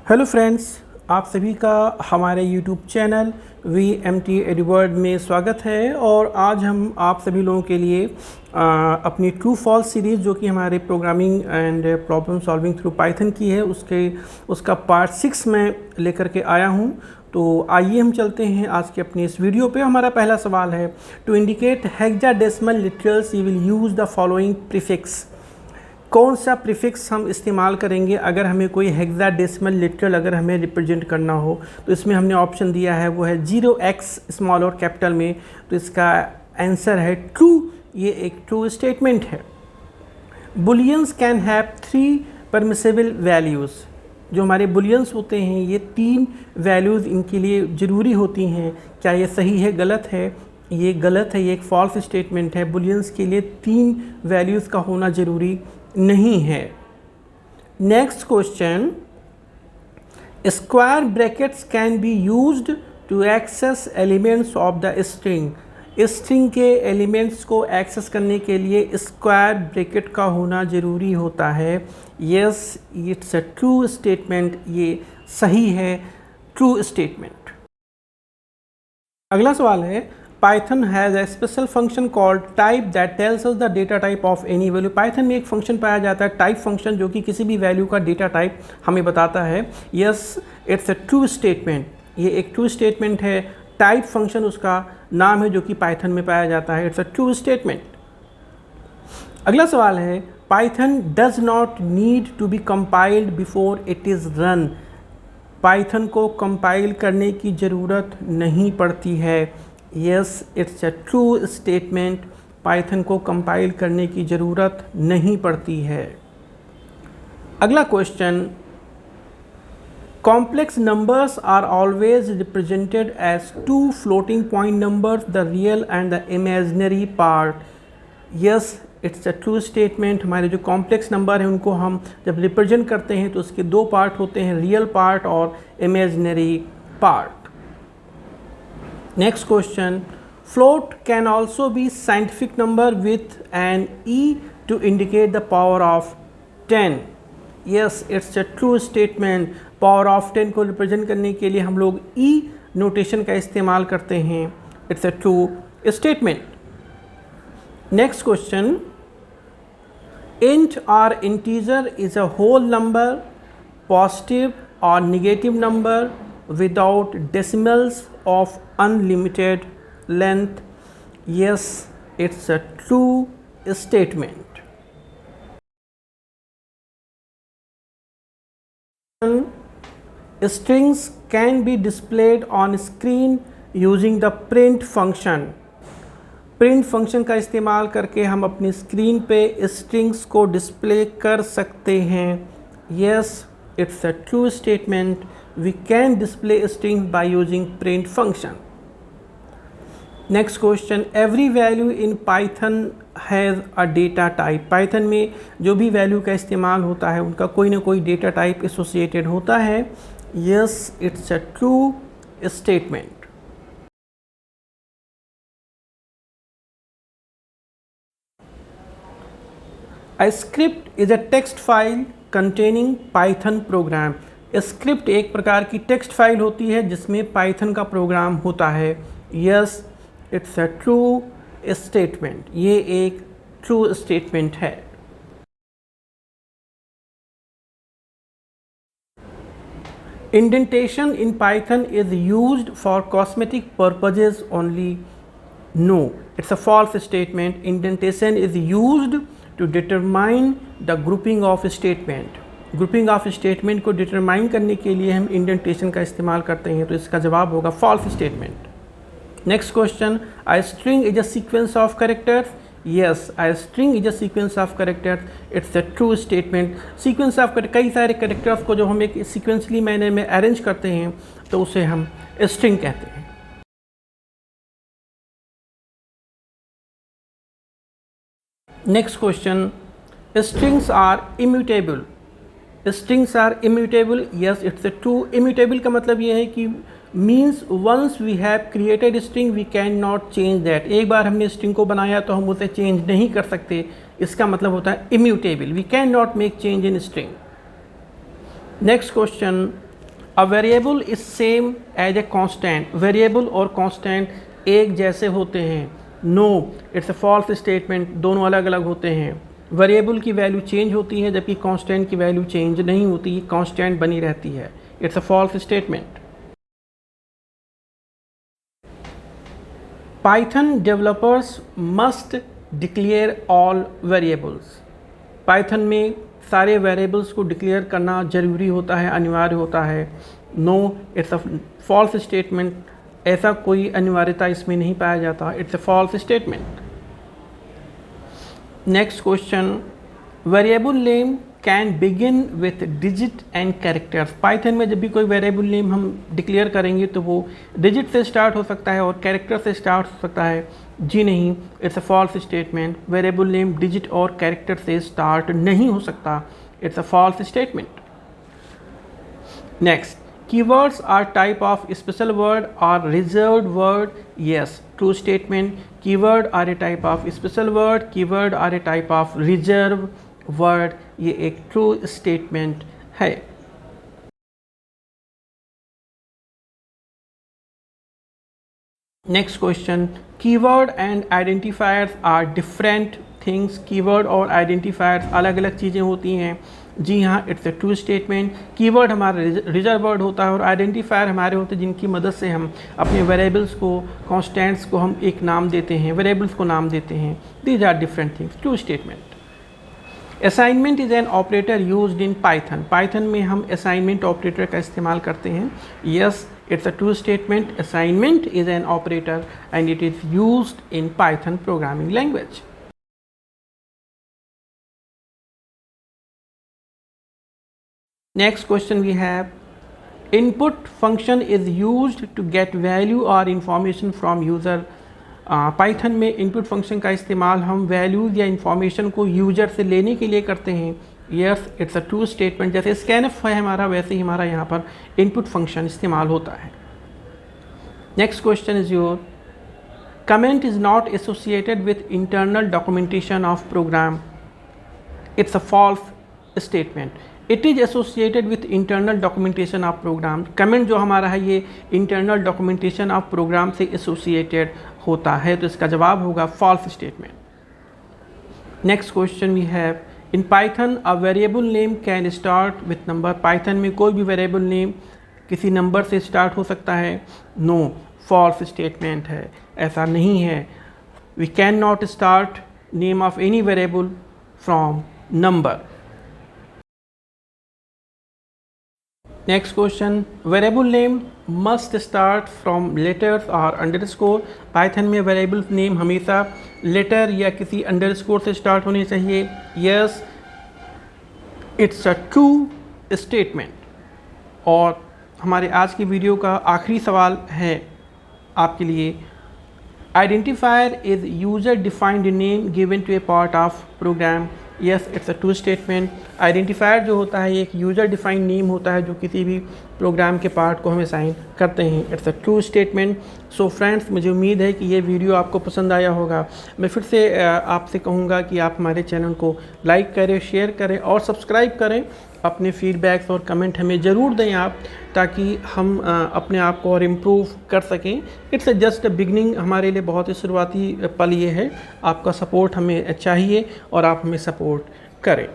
Hello friends, आप सभी का हमारे यूट्यूब चैनल VMT एडवर्ड में स्वागत है। और आज हम आप सभी लोगों के लिए अपनी ट्रू फॉल्स सीरीज़ जो कि हमारे programming and problem solving through Python की है उसका पार्ट 6 में लेकर के आया हूं। तो आइए हम चलते हैं आज के अपनी इस वीडियो पे। हमारा पहला सवाल है, to indicate hexadecimal literals you will use the following prefix. कौन सा प्रीफिक्स हम इस्तेमाल करेंगे अगर हमें कोई हेक्साडेसिमल लिटरल अगर हमें रिप्रेजेंट करना हो। तो इसमें हमने ऑप्शन दिया है वो है 0x स्मॉल और कैपिटल में। तो इसका आंसर है ट्रू। ये एक ट्रू स्टेटमेंट है। Bullions can have 3 permissible values. जो हमारे बुलियंस होते हैं ये 3 वैल्यूज़ इनके लिए ज़रूरी होती हैं। क्या ये सही है, गलत है? ये गलत है, ये एक फॉल्स स्टेटमेंट है। बुलियंस के लिए 3 वैल्यूज़ का होना ज़रूरी नहीं है। Next question, square brackets can be used to access elements of the string. String के एलिमेंट्स को एक्सेस करने के लिए स्क्वायर ब्रैकेट का होना ज़रूरी होता है। Yes, it's a true statement. ये सही है, ट्रू स्टेटमेंट। अगला सवाल है, Python has a special function called type that tells us the data type of any value। Python में एक फंक्शन पाया जाता है टाइप फंक्शन जो कि किसी भी वैल्यू का डेटा टाइप हमें बताता है। Yes, it's a true statement. ये एक ट्रू स्टेटमेंट है। टाइप फंक्शन उसका नाम है जो कि पाइथन में पाया जाता है। It's a true statement. अगला सवाल है, Python does not need to be compiled before it is run। Python को कंपाइल करने की ज़रूरत नहीं पड़ती है। Yes, it's a true statement. Python को कंपाइल करने की ज़रूरत नहीं पड़ती है। अगला question, complex numbers are always represented as 2 floating point numbers, the real and the imaginary part. Yes, it's a true statement. हमारे जो कॉम्प्लेक्स नंबर हैं उनको हम जब रिप्रेजेंट करते हैं तो उसके 2 पार्ट होते हैं, रियल पार्ट और imaginary part. Next question, float can also be scientific number with an e to indicate the power of 10। Yes, it's a true statement। power of 10 को रिप्रेजेंट करने के लिए हम लोग e नोटेशन का इस्तेमाल करते हैं। It's a true statement। Next question, int or integer is a whole number, positive or negative number without decimals of unlimited length। Yes, it's a true statement। Strings can be displayed on screen using the print function। Print function का इस्तेमाल करके हम अपनी screen पे strings को display कर सकते हैं। Yes, it's a true statement. We can display strings by using print function. Next question, every value in Python has a data type. Python में जो भी वैल्यू का इस्तेमाल होता है उनका कोई ना कोई डेटा टाइप एसोसिएटेड होता है। Yes, it's a true statement. A script is a text file containing Python program। Script एक प्रकार की टेक्स्ट फाइल होती है जिसमें पाइथन का प्रोग्राम होता है। Yes, it's a true statement. ये एक ट्रू स्टेटमेंट है। Indentation in Python is used for cosmetic purposes only. No, it's a false statement. Indentation is used to determine the grouping of statement। Grouping of statement को determine करने के लिए हम indentation का इस्तेमाल करते हैं। तो इसका जवाब होगा false statement. Next question, a string is a sequence of characters. Yes, a string is a sequence of characters. It's a true statement. Sequence of कई सारे कैरेक्टर्स को जब हम एक सीक्वेंसली मैनर में अरेंज करते हैं तो उसे हम स्ट्रिंग कहते हैं। Next question, strings are immutable. Strings are immutable. Yes, it's a true. Immutable का मतलब ये है कि means once we have created string we can not change that. एक बार हमने स्ट्रिंग को बनाया तो हम उसे चेंज नहीं कर सकते। इसका मतलब होता है immutable. We can not make change in string. Next question, a variable is same as a constant, variable और कांस्टेंट एक जैसे होते हैं। No, it's a false statement, दोनों अलग अलग होते हैं। वेरिएबल की वैल्यू चेंज होती है जबकि कांस्टेंट की वैल्यू चेंज नहीं होती, कांस्टेंट बनी रहती है। It's a false statement. Python developers must declare all variables, Python में सारे वेरिएबल्स को डिक्लेयर करना ज़रूरी होता है, अनिवार्य होता है। No, it's a false statement, ऐसा कोई अनिवार्यता इसमें नहीं पाया जाता। It's a false statement. Next question, variable name can begin with digit and characters. Python में जब भी कोई वेरिएबल नेम हम डिक्लेयर करेंगे तो वो डिजिट से स्टार्ट हो सकता है और कैरेक्टर से स्टार्ट हो सकता है। जी नहीं, it's a false statement. Variable name digit और कैरेक्टर से स्टार्ट नहीं हो सकता। It's a false statement. Next, keywords are type of special word or reserved word? Yes, true statement. Keyword are a type of special word, keyword are a type of reserved word. ये एक true statement है। Next question, keyword and identifiers are different things. Keyword और identifiers अलग अलग चीज़ें होती हैं। जी हाँ, it's a true statement. Keyword हमारा रिजर्व वर्ड होता है और आइडेंटिफायर हमारे होते हैं जिनकी मदद से हम अपने वेरिएबल्स को, कॉन्स्टेंट्स को हम एक नाम देते हैं, वेरिएबल्स को नाम देते हैं। These are different things. True statement. Assignment is an operator used in Python. Python में हम असाइनमेंट ऑपरेटर का इस्तेमाल करते हैं। Yes, it's a true statement. Assignment is an operator and it is used in Python programming language. Next question we have, input function is used to get value or information from user. Python में input function का इस्तेमाल हम values या information को user से लेने के लिए करते हैं। Yes, it's a true statement. जैसे स्कैनफ है हमारा, वैसे ही हमारा यहाँ पर इनपुट फंक्शन इस्तेमाल होता है। Next question is your, comment is not associated with internal documentation of program. It's a false statement. It is associated with internal documentation of program. Comment जो हमारा है ये इंटरनल डॉक्यूमेंटेशन ऑफ प्रोग्राम से associated होता है, तो इसका जवाब होगा false statement. Next question we have, in Python a variable name can start with number. Python में कोई भी वेरिएबल नेम किसी नंबर से स्टार्ट हो सकता है। नो, फॉल्स स्टेटमेंट है, ऐसा नहीं है। We can not start name of any variable from number. Next question, variable name must start from letters और अंडरस्कोर। पाइथन में वेरिएबल नेम हमेशा लेटर या किसी अंडरस्कोर से स्टार्ट होने चाहिए। Yes, it's a true statement. और हमारे आज की वीडियो का आखिरी सवाल है आपके लिए, identifier is user defined name given to a part of program. Yes, it's a true statement. Identifier जो होता है ये एक यूज़र डिफाइंड नेम होता है जो किसी भी प्रोग्राम के पार्ट को हम असाइन करते हैं। It's a true statement. So friends, मुझे उम्मीद है कि ये वीडियो आपको पसंद आया होगा। मैं फिर से आपसे कहूँगा कि आप हमारे चैनल को लाइक करें, शेयर करें और सब्सक्राइब करें। अपने फीडबैक्स और कमेंट हमें ज़रूर दें आप, ताकि हम अपने आप को और इम्प्रूव कर सकें। इट्स जस्ट अ बिगनिंग, हमारे लिए बहुत ही शुरुआती पल ये है। आपका सपोर्ट हमें चाहिए और आप हमें सपोर्ट करें।